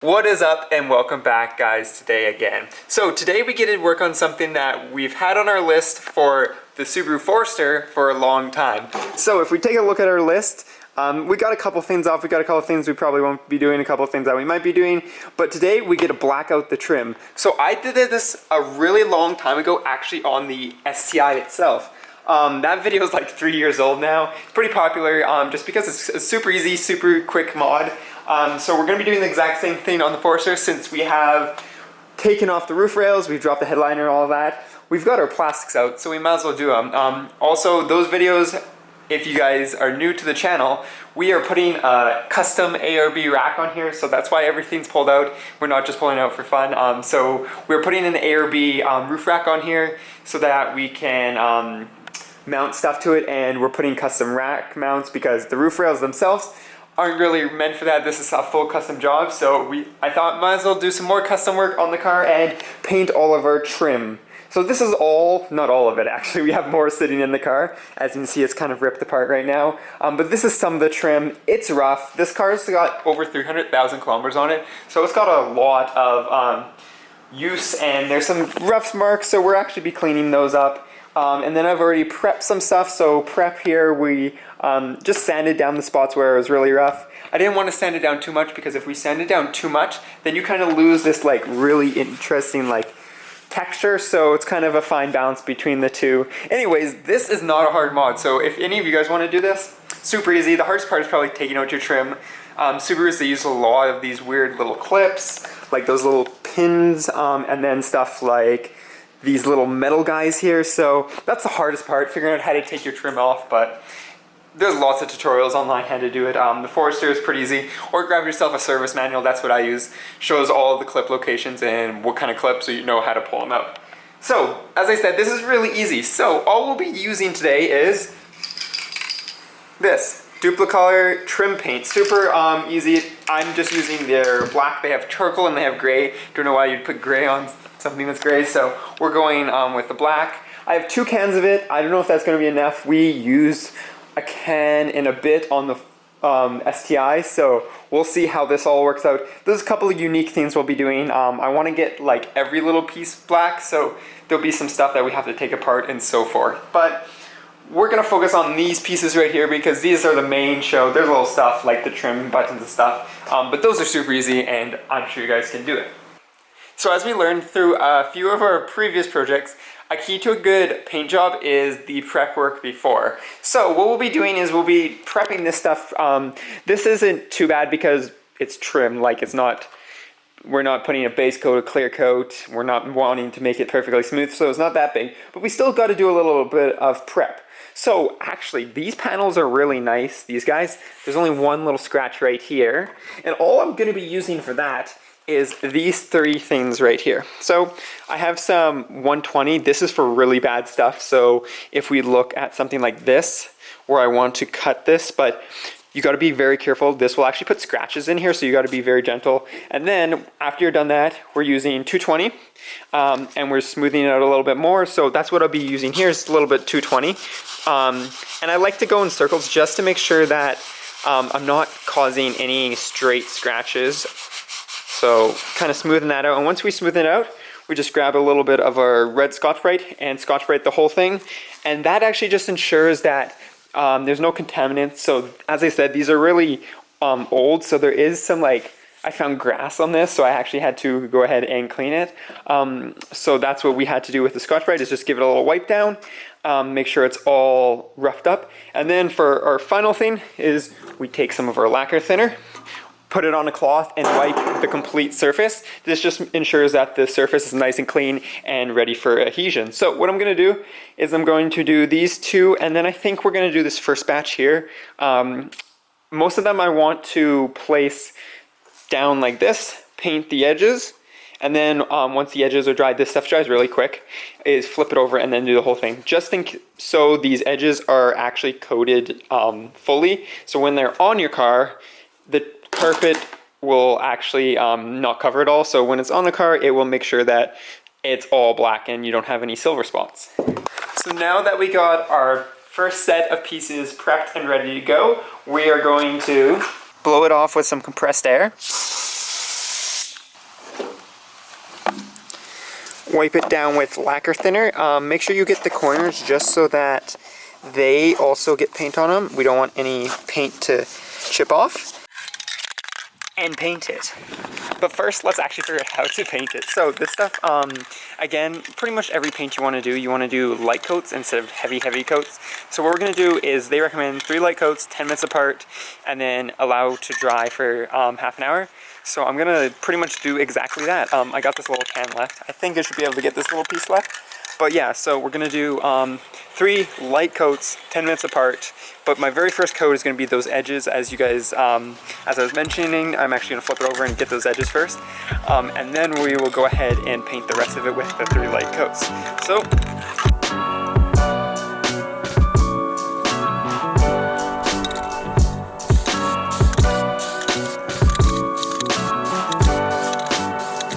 What is up and welcome back guys today again. So today we get to work on something that we've had on our list for the Subaru Forester for a long time. So if we take a look at our list, we got a couple things off, we got a couple things we probably won't be doing, a couple things that we might be doing, but today we get to black out the trim. So I did this a really long time ago actually on the STI itself. That video is like 3 years old now. It's pretty popular just because it's a super easy, super quick mod. So we're going to be doing the exact same thing on the Forester since we have taken off the roof rails, we've dropped the headliner and all of that. We've got our plastics out, so we might as well do them. Also, those videos, if you guys are new to the channel, we are putting a custom ARB rack on here, so that's why everything's pulled out. We're not just pulling it out for fun. So we're putting an ARB roof rack on here so that we can mount stuff to it, and we're putting custom rack mounts because the roof rails themselves aren't really meant for that. This is a full custom job, so I thought might as well do some more custom work on the car and paint all of our trim. So this is all, not all of it actually, we have more sitting in the car. As you can see, it's kind of ripped apart right now. But this is some of the trim. It's rough. This car's got over 300,000 kilometers on it, so it's got a lot of use, and there's some rough marks, so we'll actually be cleaning those up. And then I've already prepped some stuff, so prep here we just sanded down the spots where it was really rough. I didn't want to sand it down too much because if we sand it down too much, then you kind of lose this like really interesting like texture, so it's kind of a fine balance between the two. Anyways, this is not a hard mod, so if any of you guys want to do this, super easy. The hardest part is probably taking out your trim. Subarus, they use a lot of these weird little clips, like those little pins, and then stuff like these little metal guys here, so that's the hardest part, figuring out how to take your trim off, but there's lots of tutorials online how to do it. The Forester is pretty easy, or grab yourself a service manual, that's what I use. Shows all the clip locations and what kind of clips so you know how to pull them out. So, as I said, this is really easy. So, all we'll be using today is this Dupli-Color Trim Paint. Super easy. I'm just using their black. They have charcoal and they have gray. Don't know why you'd put gray on something that's gray, so we're going with the black. I have 2 cans of it. I don't know if that's going to be enough. We used a can and a bit on the STI, so we'll see how this all works out. There's a couple of unique things we'll be doing. I want to get like every little piece black, so there'll be some stuff that we have to take apart and so forth. But we're going to focus on these pieces right here because these are the main show. There's little stuff like the trim buttons and stuff, but those are super easy and I'm sure you guys can do it. So as we learned through a few of our previous projects, a key to a good paint job is the prep work before. So what we'll be doing is we'll be prepping this stuff. This isn't too bad because it's trim, like it's not, we're not putting a base coat, a clear coat, we're not wanting to make it perfectly smooth, so it's not that big, but we still got to do a little bit of prep. So actually, these panels are really nice, these guys. There's only one little scratch right here, and all I'm going to be using for that is these 3 things right here. So I have some 120. This is for really bad stuff. So if we look at something like this, where I want to cut this, but you got to be very careful. This will actually put scratches in here, so you got to be very gentle. And then after you're done that, we're using 220, and we're smoothing it out a little bit more. So that's what I'll be using here, is a little bit 220. And I like to go in circles just to make sure that I'm not causing any straight scratches. So kind of smoothing that out, and once we smooth it out, we just grab a little bit of our red Scotch-Brite and Scotch-Brite the whole thing, and that actually just ensures that there's no contaminants. So as I said, these are really old, so there is some like, I found grass on this, so I actually had to go ahead and clean it. So that's what we had to do with the Scotch-Brite, is just give it a little wipe down, make sure it's all roughed up, and then for our final thing is we take some of our lacquer thinner, put it on a cloth and wipe the complete surface. This just ensures that the surface is nice and clean and ready for adhesion. So what I'm going to do is I'm going to do these 2, and then I think we're going to do this first batch here. Most of them I want to place down like this, paint the edges, and then once the edges are dried, this stuff dries really quick, is flip it over and then do the whole thing. Just so these edges are actually coated fully, so when they're on your car, the carpet will actually not cover it all, so when it's on the car, it will make sure that it's all black and you don't have any silver spots. So now that we got our first set of pieces prepped and ready to go, we are going to blow it off with some compressed air. wipe it down with lacquer thinner. Make sure you get the corners just so that they also get paint on them. We don't want any paint to chip off. And paint it. But first, let's actually figure out how to paint it. So this stuff, again, pretty much every paint you want to do light coats instead of heavy coats. So what we're going to do is they recommend 3 light coats, 10 minutes apart, and then allow to dry for half an hour. So I'm going to pretty much do exactly that. I got this little can left. I think I should be able to get this little piece left. But yeah, so we're going to do 3 light coats, 10 minutes apart. But my very first coat is going to be those edges, as you guys, as I was mentioning. I'm actually going to flip it over and get those edges first. And then we will go ahead and paint the rest of it with the 3 light coats. So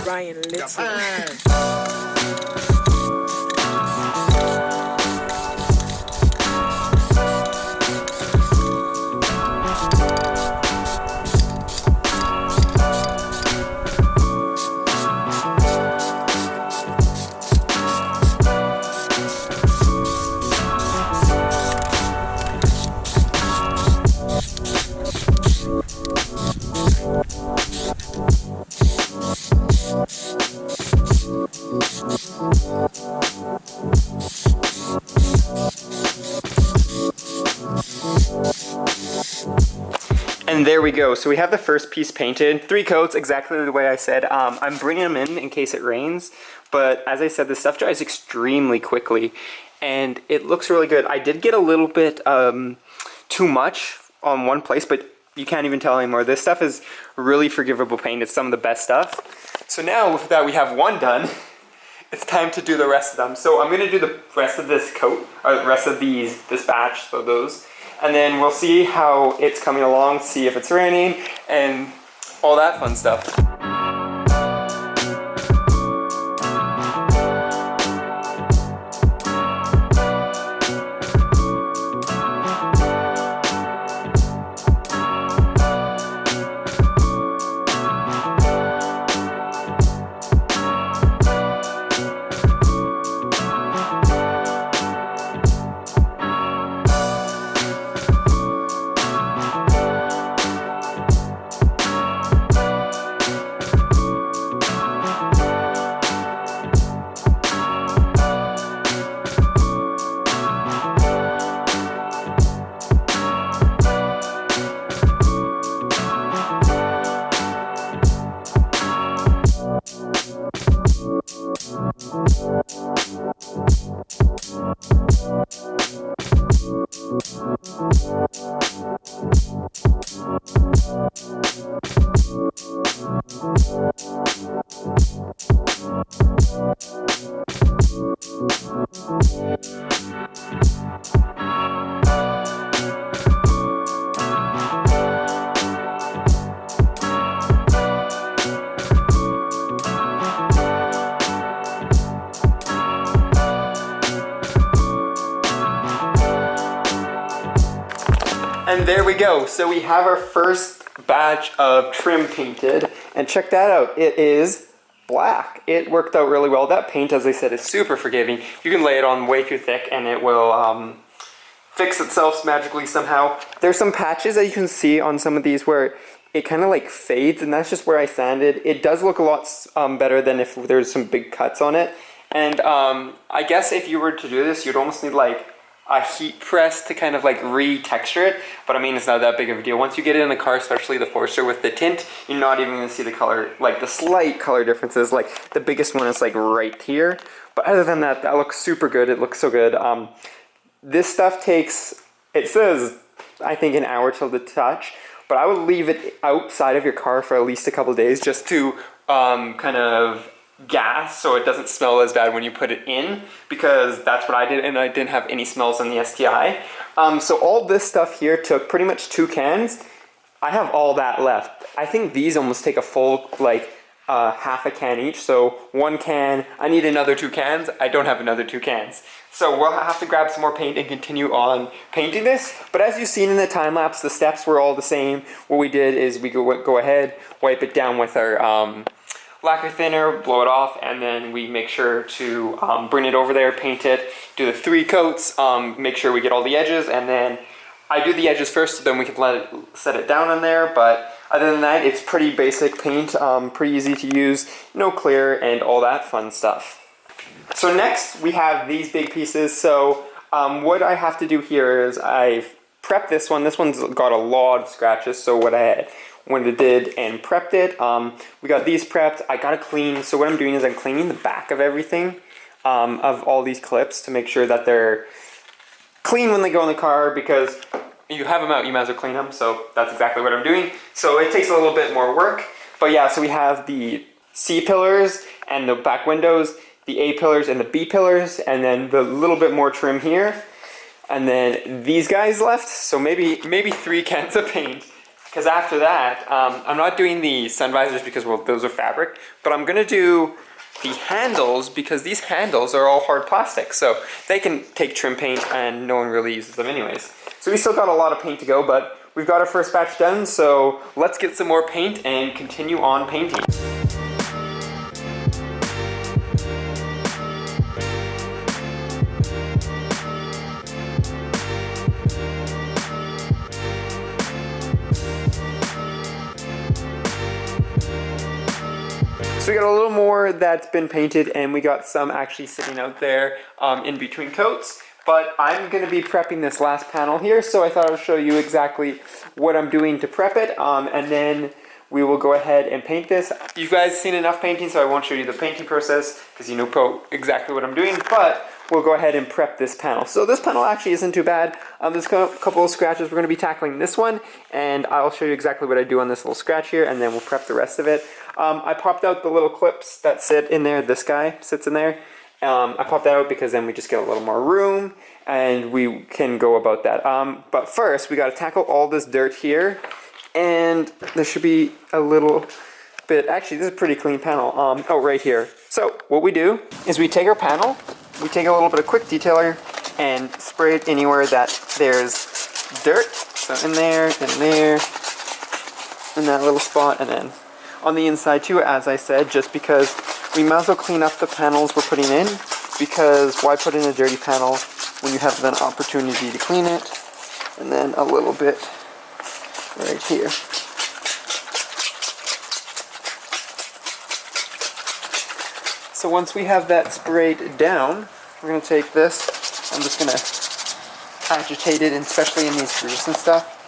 Ryan, let's And there we go. So we have the first piece painted. 3 coats, exactly the way I said. I'm bringing them in case it rains. But as I said, the stuff dries extremely quickly. And it looks really good. I did get a little bit too much on one place, but you can't even tell anymore. This stuff is really forgivable paint. It's some of the best stuff. So now that we have one done, it's time to do the rest of them. So I'm going to do the rest of this coat, or the rest of this batch, so those. And then we'll see how it's coming along, see if it's raining, and all that fun stuff. And there we go. So we have our first batch of trim painted, and check that out. It is black. It worked out really well. That paint, as I said, is super forgiving. You can lay it on way too thick and it will fix itself magically somehow. There's some patches that you can see on some of these where it kind of like fades, and that's just where I sanded. It does look a lot better than if there's some big cuts on it. And I guess if you were to do this, you'd almost need like a heat press to kind of like re-texture it, but I mean, it's not that big of a deal. Once you get it in the car, especially the Forester with the tint, you're not even going to see the color, like the slight color differences. Like the biggest one is like right here, but other than that, that looks super good. It looks so good. This stuff takes, it says, I think an hour till the touch, but I would leave it outside of your car for at least a couple of days just to kind of gas so it doesn't smell as bad when you put it in, because that's what I did, and I didn't have any smells on the STI. So all this stuff here took pretty much 2 cans. I have all that left. I think these almost take a full like half a can each, so 1 can. I need another 2 cans. I don't have another 2 cans, so we'll have to grab some more paint and continue on painting this. But as you've seen in the time lapse, the steps were all the same. What we did is we go ahead, wipe it down with our lacquer thinner, blow it off, and then we make sure to bring it over there, paint it, do the 3 coats, make sure we get all the edges, and then I do the edges first, so then we can set it down on there. But other than that, it's pretty basic paint, pretty easy to use, no clear, and all that fun stuff. So next we have these big pieces. So what I have to do here is I've prepped this one. This one's got a lot of scratches, so what I went and did and prepped it. We got these prepped. I gotta clean, so what I'm doing is I'm cleaning the back of everything, of all these clips, to make sure that they're clean when they go in the car, because you have them out, you might as well clean them. So that's exactly what I'm doing. So it takes a little bit more work, but yeah, so we have the C pillars and the back windows, the A pillars and the B pillars, and then the little bit more trim here, and then these guys left. So maybe 3 cans of paint. Because after that, I'm not doing the sun visors because, well, those are fabric, but I'm gonna do the handles, because these handles are all hard plastic, so they can take trim paint and no one really uses them anyways. So we still got a lot of paint to go, but we've got our first batch done, so let's get some more paint and continue on painting. So we got a little more that's been painted, and we got some actually sitting out there in between coats. But I'm going to be prepping this last panel here, so I thought I would show you exactly what I'm doing to prep it, and then we will go ahead and paint this. You guys seen enough painting, so I won't show you the painting process because you know exactly what I'm doing, but we'll go ahead and prep this panel. So this panel actually isn't too bad. There's a couple of scratches. We're going to be tackling this one, and I'll show you exactly what I do on this little scratch here, and then we'll prep the rest of it. I popped out the little clips that sit in there. This guy sits in there. I popped that out because then we just get a little more room, and we can go about that. But first, we got to tackle all this dirt here, and there should be a little bit. Actually, this is a pretty clean panel. Oh, right here. So what we do is we take our panel, we take a little bit of quick detailer, and spray it anywhere that there's dirt. So in there, in that little spot, and then on the inside too, as I said, just because we might as well clean up the panels we're putting in, because why put in a dirty panel when you have an opportunity to clean it? And then a little bit right here. So once we have that sprayed down, we're going to take this, I'm just going to agitate it, and especially in these grooves and stuff.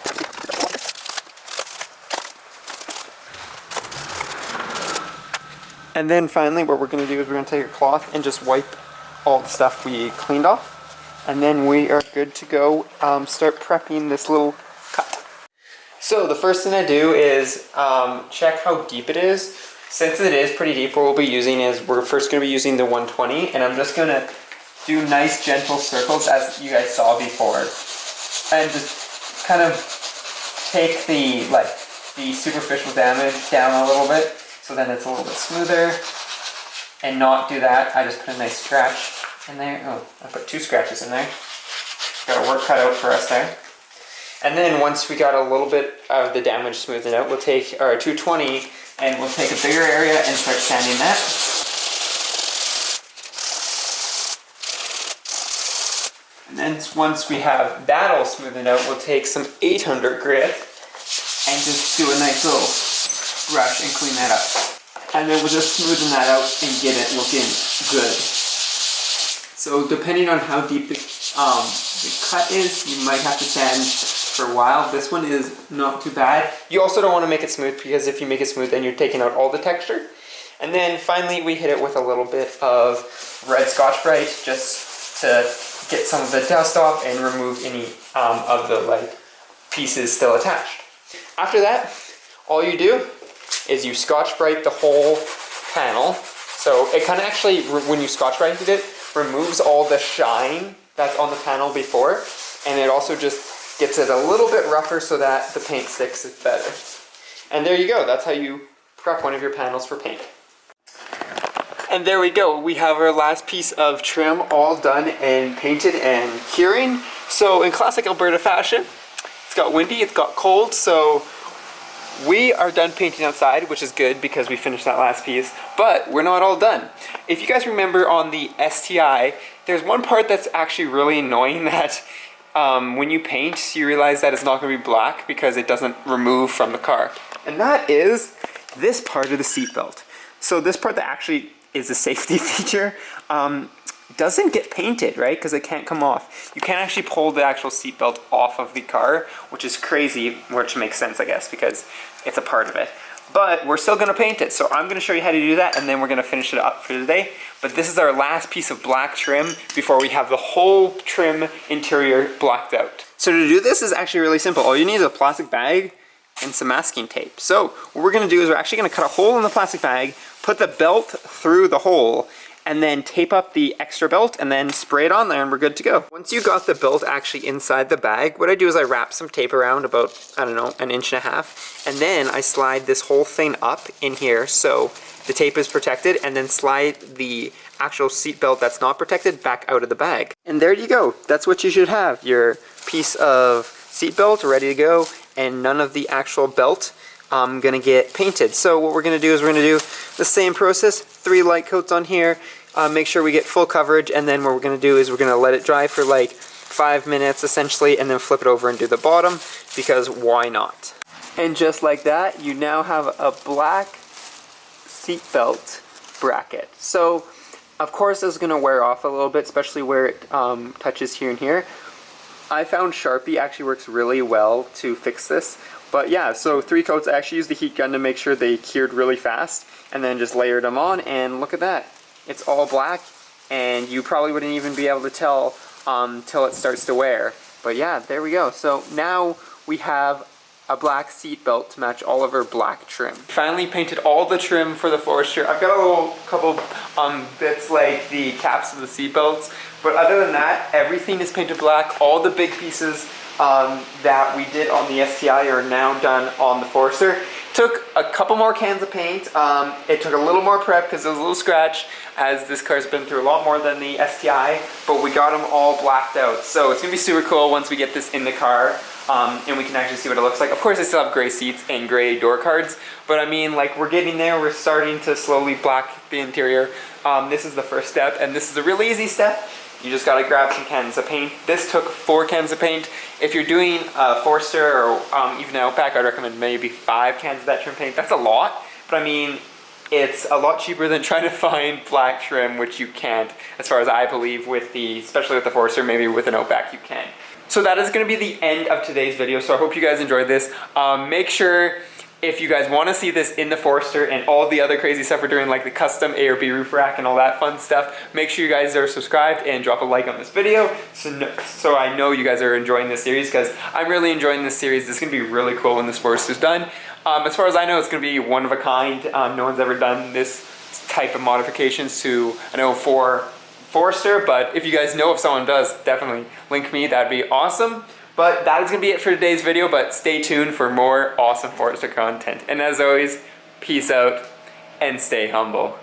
And then finally what we're going to do is we're going to take a cloth and just wipe all the stuff we cleaned off. And then we are good to go start prepping this little cut. So the first thing I do is check how deep it is. Since it is pretty deep, what we'll be using is, we're first going to be using the 120, and I'm just going to do nice gentle circles as you guys saw before. And just kind of take the superficial damage down a little bit, so then it's a little bit smoother, and not do that. I just put a nice scratch in there. Oh, I put 2 scratches in there. Got a work cut out for us there. And then once we got a little bit of the damage smoothed out, we'll take our 220 and we'll take a bigger area and start sanding that. And then once we have that all smoothed out, we'll take some 800 grit and just do a nice little brush and clean that up. And then we'll just smoothen that out and get it looking good. So depending on how deep the cut is, you might have to sand for a while. This one is not too bad. You also don't want to make it smooth, because if you make it smooth, then you're taking out all the texture. And then finally we hit it with a little bit of red Scotch-Brite, just to get some of the dust off and remove any of the pieces still attached. After that, all you do is you Scotch-Brite the whole panel. So it kind of actually, when you Scotch-Brite it, removes all the shine that's on the panel before, and it also just gets it a little bit rougher so that the paint sticks better. And there you go, that's how you prep one of your panels for paint. And there we go, we have our last piece of trim all done and painted and curing. So in classic Alberta fashion, it's got windy, it's got cold, so we are done painting outside, which is good because we finished that last piece, but we're not all done. If you guys remember on the STI, there's one part that's actually really annoying that when you paint, you realize that it's not going to be black because it doesn't remove from the car. And that is this part of the seatbelt. So this part that actually is a safety feature doesn't get painted, right? Because it can't come off. You can't actually pull the actual seatbelt off of the car, which is crazy, which makes sense, I guess, because it's a part of it. But we're still going to paint it, so I'm going to show you how to do that, and then we're going to finish it up for today. But this is our last piece of black trim before we have the whole trim interior blacked out. So to do this is actually really simple. All you need is a plastic bag and some masking tape. So what we're going to do is we're actually going to cut a hole in the plastic bag, put the belt through the hole, and then tape up the extra belt and then spray it on there and we're good to go. Once you got the belt actually inside the bag, what I do is I wrap some tape around about, I don't know, 1.5 inches, and then I slide this whole thing up in here so the tape is protected, and then slide the actual seat belt that's not protected back out of the bag. And there you go. That's what you should have. Your piece of seat belt ready to go, and none of the actual belt gonna get painted. So what we're gonna do is we're gonna do the same process, 3 light coats on here, make sure we get full coverage, and then what we're gonna do is we're gonna let it dry for like 5 minutes essentially, and then flip it over and do the bottom, because why not? And just like that, you now have a black seat belt bracket. So of course this is gonna wear off a little bit, especially where it touches here and here. I found Sharpie actually works really well to fix this. But yeah, so 3 coats. I actually used the heat gun to make sure they cured really fast, and then just layered them on, and look at that. It's all black, and you probably wouldn't even be able to tell till it starts to wear. But yeah, there we go. So now we have a black seat belt to match all of our black trim. Finally painted all the trim for the Forester. I've got a little couple bits like the caps of the seat belts, but other than that, everything is painted black. All the big pieces that we did on the STI are now done on the Forester. Took a couple more cans of paint. It took a little more prep because it was a little scratch, as this car's been through a lot more than the STI, but we got them all blacked out. So it's gonna be super cool once we get this in the car, and we can actually see what it looks like. Of course, I still have gray seats and gray door cards, but I mean, like, we're getting there. We're starting to slowly black the interior. This is the first step, and this is a really easy step. You just gotta grab some cans of paint. This took 4 cans of paint. If you're doing a Forester or even an Outback, I'd recommend maybe 5 cans of that trim paint. That's a lot, but I mean, it's a lot cheaper than trying to find black trim, which you can't, as far as I believe, with the, especially with the Forester. Maybe with an Outback you can. So that is gonna be the end of today's video, so I hope you guys enjoyed this. Make sure, if you guys want to see this in the Forester and all the other crazy stuff we're doing, like the custom A or B roof rack and all that fun stuff, make sure you guys are subscribed and drop a like on this video so I know you guys are enjoying this series, because I'm really enjoying this series. This is going to be really cool when this Forester's done. As far as I know, it's going to be one of a kind. No one's ever done this type of modifications to an 04 Forester, but if you guys know if someone does, definitely link me. That'd be awesome. But that is going to be it for today's video, but stay tuned for more awesome Forester content. And as always, peace out and stay humble.